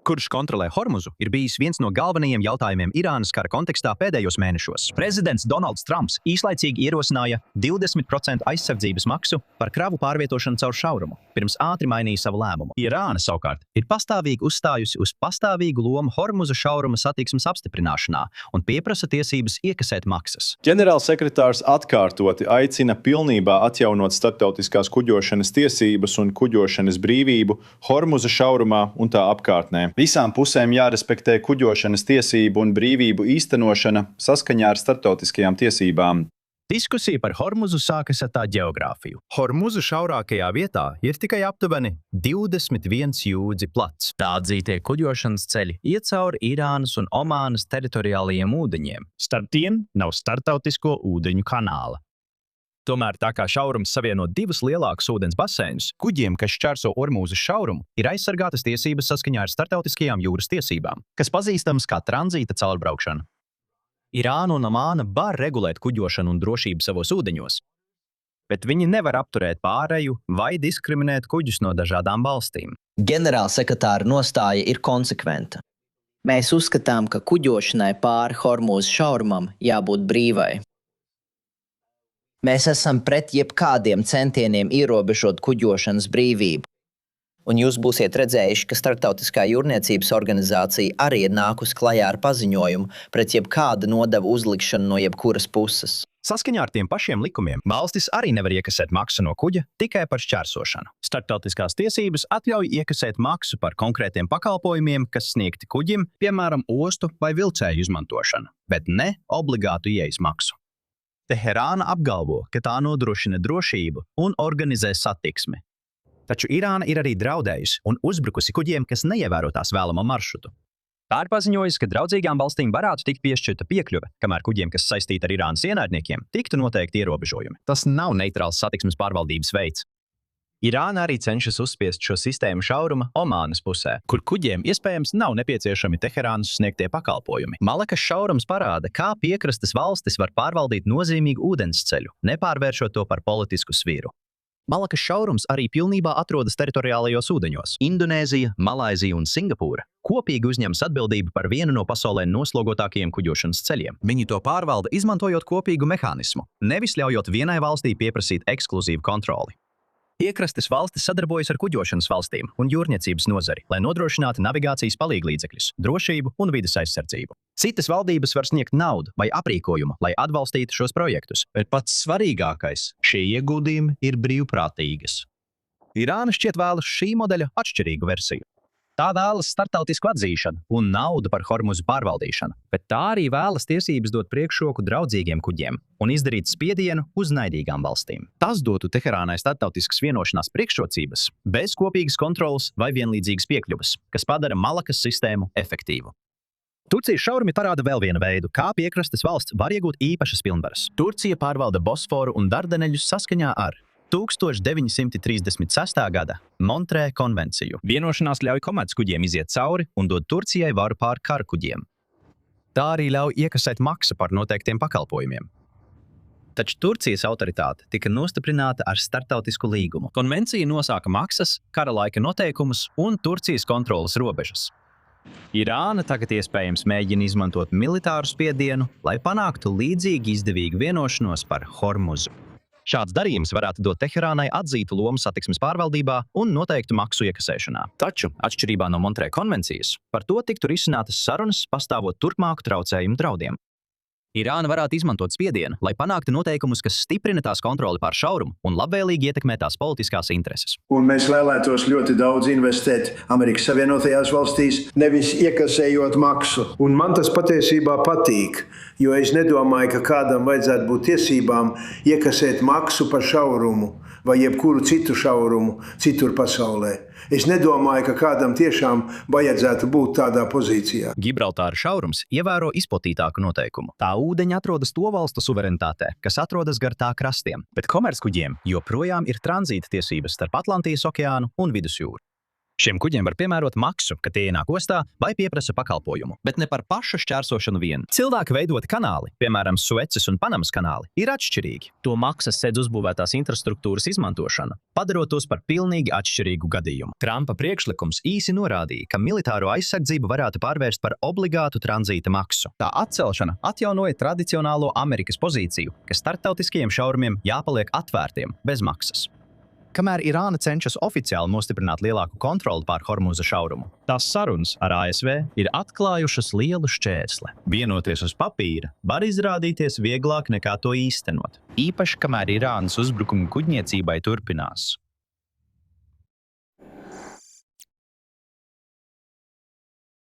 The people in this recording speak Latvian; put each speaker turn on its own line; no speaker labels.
Kurš kontrolē Hormuzu, ir bijis viens no galvenajiem jautājumiem Irānas kara kontekstā pēdējos mēnešos. Prezidents Donalds Trumps īslaicīgi ierosināja 20% aizsardzības maksu par kravu pārvietošanu caur šaurumu, pirms ātri mainīja savu lēmumu. Irāna savukārt ir pastāvīgi uzstājusi uz pastāvīgu lomu Hormuza šauruma satiksmes apstiprināšanā un pieprasa tiesības iekasēt maksas.
Ģenerālsekretārs atkārtoti aicina pilnībā atjaunot starptautiskās kuģošanas tiesības un kuģošanas brīvību Hormuza šaurumā un tā apkārtnē. Visām pusēm jārespektē kuģošanas tiesību un brīvību īstenošana saskaņā ar starptautiskajām tiesībām.
Diskusija par Hormuzu sākas ar tā ģeogrāfiju. Hormuza šaurākajā vietā ir tikai aptuveni 21 jūdzi plats. Tā atzītie kuģošanas ceļi iet cauri Irānas un Omānas teritoriālajiem ūdeņiem. Starp tiem nav starptautisko ūdeņu kanāla. Tomēr tā kā šaurums savieno divus lielākus ūdens baseinus, kuģiem, kas šķērso Hormuza šaurumu, ir aizsargātas tiesības saskaņā ar starptautiskajām jūras tiesībām, kas pazīstams kā tranzīta caurbraukšana. Irāna un Omāna var regulēt kuģošanu un drošību savos ūdeņos, bet viņi nevar apturēt pāreju vai diskriminēt kuģus no dažādām valstīm.
Ģenerālsekretāra nostāja ir konsekventa. Mēs uzskatām, ka kuģošanai pāri Hormuza šaurumam jābūt brīvai. Mēs esam pret jebkādiem centieniem ierobežot kuģošanas brīvību. Un jūs būsiet redzējuši, ka Starptautiskā jūrniecības organizācija arī ir nākusi klajā ar paziņojumu pret jebkādu nodevu uzlikšanu no jebkuras puses.
Saskaņā ar tiem pašiem likumiem, valstis arī nevar iekasēt maksu no kuģa tikai par šķērsošanu. Starptautiskās tiesības atļauj iekasēt maksu par konkrētiem pakalpojumiem, kas sniegti kuģim, piemēram, ostu vai vilcēju izmantošanu, bet ne obligātu ieejas maksu. Teherāna apgalvo, ka tā nodrošina drošību un organizē satiksmi. Taču Irāna ir arī draudējusi un uzbrukusi kuģiem, kas neievēro tās vēlamo maršrutu. Tā ir paziņojusi, ka draudzīgām valstīm varētu tikt piešķirta piekļuve, kamēr kuģiem, kas saistīti ar Irānas ienaidniekiem, tiktu noteikti ierobežojumi. Tas nav neitrāls satiksmes pārvaldības veids. Irāna arī cenšas uzspiest šo sistēmu šauruma Omānas pusē, kur kuģiem iespējams nav nepieciešami Teherānas sniegtie pakalpojumi. Malakas šaurums parāda, kā piekrastes valstis var pārvaldīt nozīmīgu ūdensceļu, nepārvēršot to par politisku svīru. Malakas šaurums arī pilnībā atrodas teritoriālajos ūdeņos. Indonēzija, Malaizija un Singapūra kopīgi uzņemas atbildību par vienu no pasaulē noslogotākajiem kuģošanas ceļiem. Viņi to pārvalda, izmantojot kopīgu mehānismu, nevis ļaujot vienai valstī pieprasīt ekskluzīvu kontroli. Piekrastes valstis sadarbojas ar kuģošanas valstīm un jūrniecības nozari, lai nodrošinātu navigācijas palīglīdzekļus, drošību un vides aizsardzību. Citas valdības var sniegt naudu vai aprīkojumu, lai atbalstītu šos projektus, bet pats svarīgākais – šie ieguldījumi ir brīvprātīgas. Irāna šķiet vēlas šī modeļa atšķirīgu versiju. Tā vēlas starptautisku atzīšanu un naudu par Hormuzu pārvaldīšanu, bet tā arī vēlas tiesības dot priekšroku draudzīgiem kuģiem un izdarīt spiedienu uz naidīgām valstīm. Tas dotu Teherānai starptautiskas vienošanās priekšrocības bez kopīgas kontrolas vai vienlīdzīgas piekļuves, kas padara Malakas sistēmu efektīvu. Turcijas šaurumi parāda vēl vienu veidu, kā piekrastes valsts var iegūt īpašas pilnvaras. Turcija pārvalda Bosforu un Dardaneļus saskaņā ar 1936. gada Montrē konvenciju. Vienošanās ļauj komerckuģiem iziet cauri un dod Turcijai varu pār karakuģiem. Tā arī ļauj iekasēt maksu par noteiktiem pakalpojumiem. Taču Turcijas autoritāte tika nostiprināta ar starptautisku līgumu. Konvencija nosaka maksas, kara laika noteikumus un Turcijas kontroles robežas. Irāna tagad iespējams mēģina izmantot militāru spiedienu, lai panāktu līdzīgi izdevīgu vienošanos par Hormuzu. Šāds darījums varētu dot Teherānai atzītu lomu satiksmes pārvaldībā un noteiktu maksu iekasēšanā. Taču, atšķirībā no Montrē konvencijas, par to tiktu risinātas sarunas, pastāvot turpmāku traucējumu draudiem. Irāna varētu izmantot spiedienu, lai panāktu noteikumus, kas stiprina tās kontroli pār šaurumu un labvēlīgi ietekmē tās politiskās intereses.
Un mēs vēlētos ļoti daudz investēt Amerikas Savienotajās valstīs, nevis iekasējot maksu. Un man tas patiesībā patīk, jo es nedomāju, ka kādam vajadzētu būt tiesībām iekasēt maksu par šaurumu vai jebkuru citu šaurumu citur pasaulē. Es nedomāju, ka kādam tiešām vajadzētu būt tādā pozīcijā.
Gibraltāra šaurums ievēro izplatītāku noteikumu. Tā ūdeņi atrodas to valstu suverenitātē, kas atrodas gar tā krastiem, bet komerckuģiem joprojām ir tranzīta tiesības starp Atlantijas okeānu un Vidusjūru. Šiem kuģiem var piemērot maksu, kad tie ienāk ostā vai pieprasa pakalpojumu, bet ne par pašu šķērsošanu vien. Cilvēku veidoti kanāli, piemēram, Suecas un Panamas kanāli, ir atšķirīgi. To maksas sedz uzbūvētās infrastruktūras izmantošana, padarot tos par pilnīgi atšķirīgu gadījumu. Trumpa priekšlikums īsi norādīja, ka militāro aizsardzību varētu pārvērst par obligātu tranzīta maksu. Tā atcelšana atjaunoja tradicionālo Amerikas pozīciju, ka starptautiskajiem šaurumiem jāpaliek atvērtiem, bez maksas. Kamēr Irāna cenšas oficiāli nostiprināt lielāku kontroli pār Hormuza šaurumu, tās sarunas ar ASV ir atklājušas lielu šķērsli. Vienoties uz papīra var izrādīties vieglāk nekā to īstenot. Īpaši, kamēr Irānas uzbrukumi kuģniecībai turpinās.